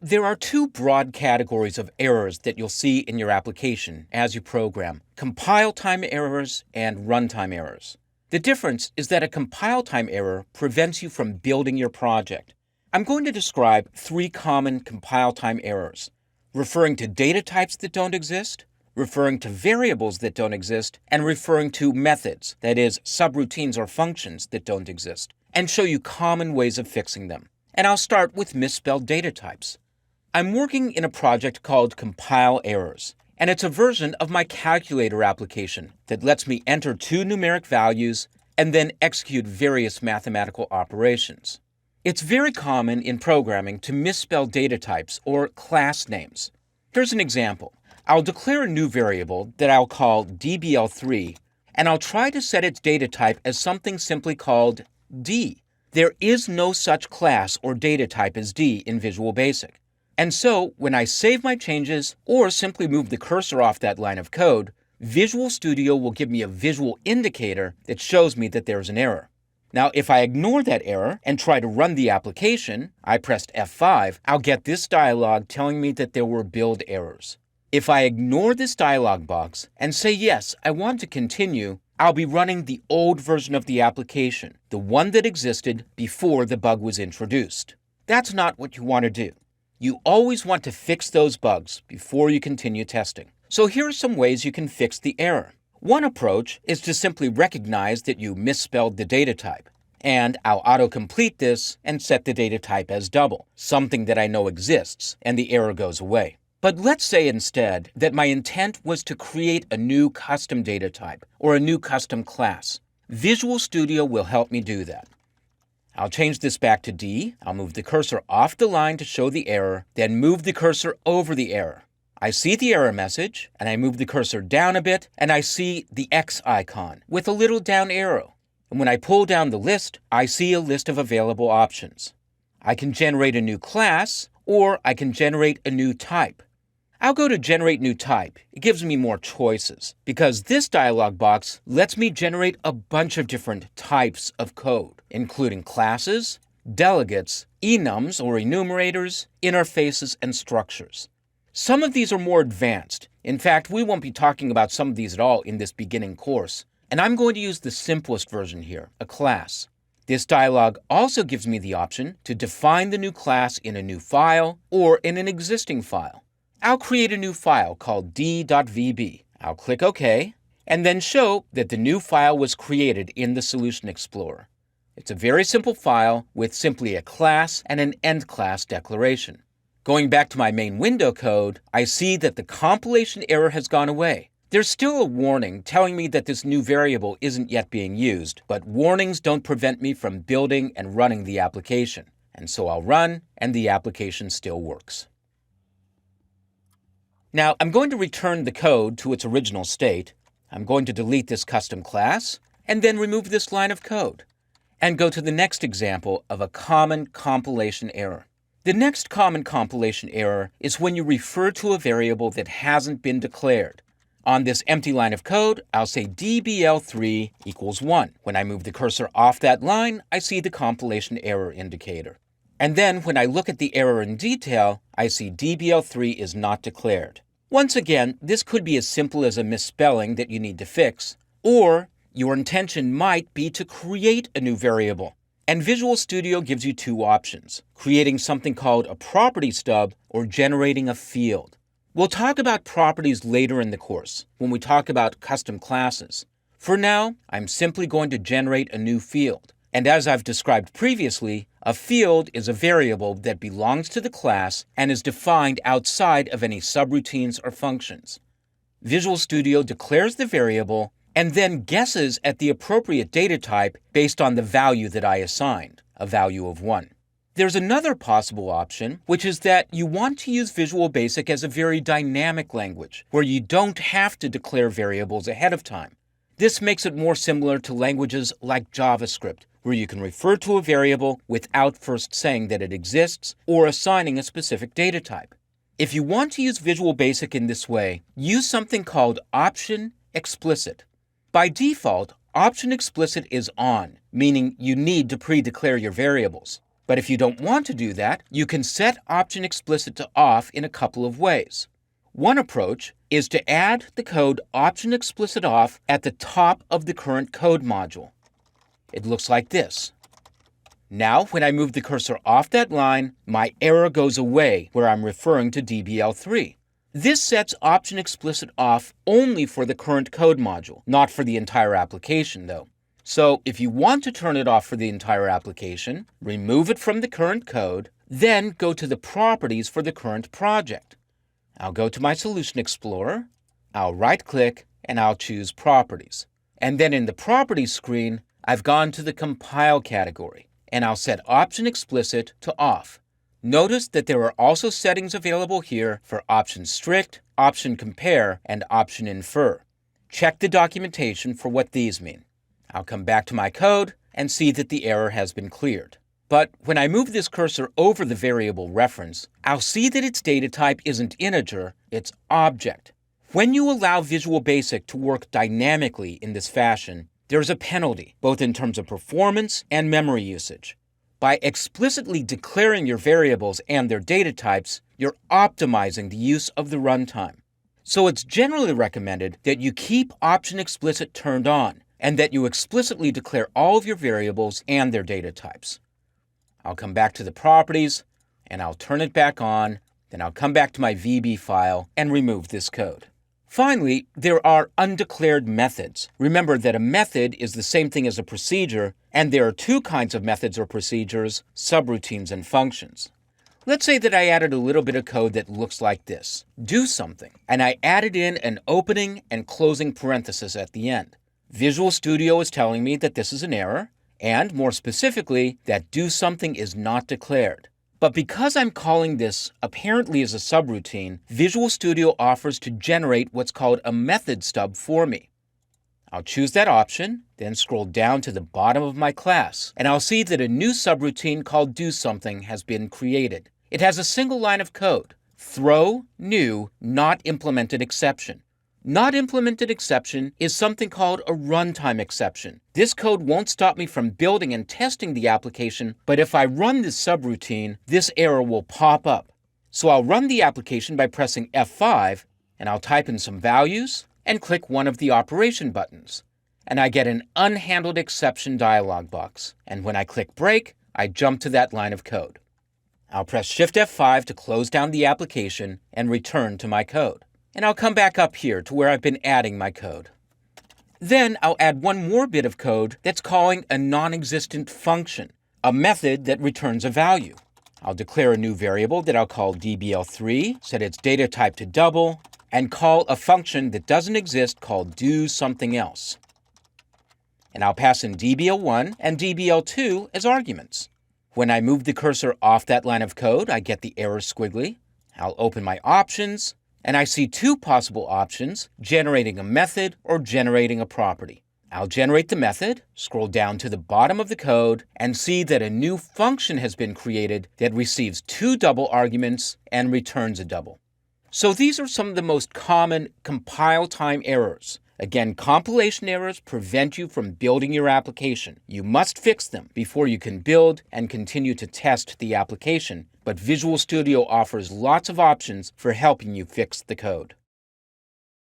There are two broad categories of errors that you'll see in your application as you program: compile time errors and runtime errors. The difference is that a compile time error prevents you from building your project. I'm going to describe three common compile time errors: referring to data types that don't exist, referring to variables that don't exist, and referring to methods, that is, subroutines or functions that don't exist, and show you common ways of fixing them. And I'll start with misspelled data types. I'm working in a project called Compile Errors, and it's a version of my calculator application that lets me enter two numeric values and then execute various mathematical operations. It's very common in programming to misspell data types or class names. Here's an example. I'll declare a new variable that I'll call dbl3, and I'll try to set its data type as something simply called D. There is no such class or data type as D in Visual Basic. And so, when I save my changes or simply move the cursor off that line of code, Visual Studio will give me a visual indicator that shows me that there's an error. Now, if I ignore that error and try to run the application, I pressed F5, I'll get this dialog telling me that there were build errors. If I ignore this dialog box and say yes, I want to continue, I'll be running the old version of the application, the one that existed before the bug was introduced. That's not what you want to do. You always want to fix those bugs before you continue testing. So here are some ways you can fix the error. One approach is to simply recognize that you misspelled the data type. And I'll autocomplete this and set the data type as double, something that I know exists, and the error goes away. But let's say instead that my intent was to create a new custom data type or a new custom class. Visual Studio will help me do that. I'll change this back to D. I'll move the cursor off the line to show the error, then move the cursor over the error. I see the error message, and I move the cursor down a bit, and I see the X icon with a little down arrow. And when I pull down the list, I see a list of available options. I can generate a new class, or I can generate a new type. I'll go to Generate New Type. It gives me more choices, because this dialog box lets me generate a bunch of different types of code, including classes, delegates, enums or enumerators, interfaces, and structures. Some of these are more advanced. In fact, we won't be talking about some of these at all in this beginning course, and I'm going to use the simplest version here, a class. This dialog also gives me the option to define the new class in a new file or in an existing file. I'll create a new file called d.vb. I'll click OK, and then show that the new file was created in the Solution Explorer. It's a very simple file with simply a class and an end class declaration. Going back to my main window code, I see that the compilation error has gone away. There's still a warning telling me that this new variable isn't yet being used, but warnings don't prevent me from building and running the application. And so I'll run, and the application still works. Now, I'm going to return the code to its original state. I'm going to delete this custom class, and then remove this line of code, and go to the next example of a common compilation error. The next common compilation error is when you refer to a variable that hasn't been declared. On this empty line of code, I'll say dbl3 equals 1. When I move the cursor off that line, I see the compilation error indicator. And then when I look at the error in detail, I see dbl3 is not declared. Once again, this could be as simple as a misspelling that you need to fix, or your intention might be to create a new variable. And Visual Studio gives you two options: creating something called a property stub or generating a field. We'll talk about properties later in the course when we talk about custom classes. For now, I'm simply going to generate a new field. And as I've described previously, a field is a variable that belongs to the class and is defined outside of any subroutines or functions. Visual Studio declares the variable and then guesses at the appropriate data type based on the value that I assigned, a value of 1. There's another possible option, which is that you want to use Visual Basic as a very dynamic language, where you don't have to declare variables ahead of time. This makes it more similar to languages like JavaScript, where you can refer to a variable without first saying that it exists or assigning a specific data type. If you want to use Visual Basic in this way, use something called Option Explicit. By default, Option Explicit is on, meaning you need to pre-declare your variables. But if you don't want to do that, you can set Option Explicit to off in a couple of ways. One approach is to add the code Option Explicit off at the top of the current code module. It looks like this. Now, when I move the cursor off that line, my error goes away where I'm referring to DBL3. This sets Option Explicit off only for the current code module, not for the entire application, though. So if you want to turn it off for the entire application, remove it from the current code, then go to the properties for the current project. I'll go to my Solution Explorer, I'll right-click, and I'll choose Properties. And then in the Properties screen, I've gone to the Compile category, and I'll set Option Explicit to off. Notice that there are also settings available here for Option Strict, Option Compare, and Option Infer. Check the documentation for what these mean. I'll come back to my code and see that the error has been cleared. But when I move this cursor over the variable reference, I'll see that its data type isn't integer, it's object. When you allow Visual Basic to work dynamically in this fashion, there's a penalty, both in terms of performance and memory usage. By explicitly declaring your variables and their data types, you're optimizing the use of the runtime. So it's generally recommended that you keep Option Explicit turned on, and that you explicitly declare all of your variables and their data types. I'll come back to the properties, and I'll turn it back on, then I'll come back to my VB file and remove this code. Finally, there are undeclared methods. Remember that a method is the same thing as a procedure, and there are two kinds of methods or procedures, subroutines and functions. Let's say that I added a little bit of code that looks like this, do something, and I added in an opening and closing parenthesis at the end. Visual Studio is telling me that this is an error, and more specifically, that do something is not declared. But because I'm calling this apparently as a subroutine, Visual Studio offers to generate what's called a method stub for me. I'll choose that option, then scroll down to the bottom of my class, and I'll see that a new subroutine called do something has been created. It has a single line of code, throw new not implemented exception. Not implemented exception is something called a runtime exception. This code won't stop me from building and testing the application, but if I run this subroutine, this error will pop up. So I'll run the application by pressing F5, and I'll type in some values and click one of the operation buttons. And I get an unhandled exception dialog box. And when I click break, I jump to that line of code. I'll press Shift F5 to close down the application and return to my code. And I'll come back up here to where I've been adding my code. Then I'll add one more bit of code that's calling a non-existent function, a method that returns a value. I'll declare a new variable that I'll call DBL3, set its data type to double, and call a function that doesn't exist called do something else. And I'll pass in DBL1 and DBL2 as arguments. When I move the cursor off that line of code, I get the error squiggly. I'll open my options, and I see two possible options, generating a method or generating a property. I'll generate the method, scroll down to the bottom of the code, and see that a new function has been created that receives two double arguments and returns a double. So these are some of the most common compile time errors. Again, compilation errors prevent you from building your application. You must fix them before you can build and continue to test the application. But Visual Studio offers lots of options for helping you fix the code.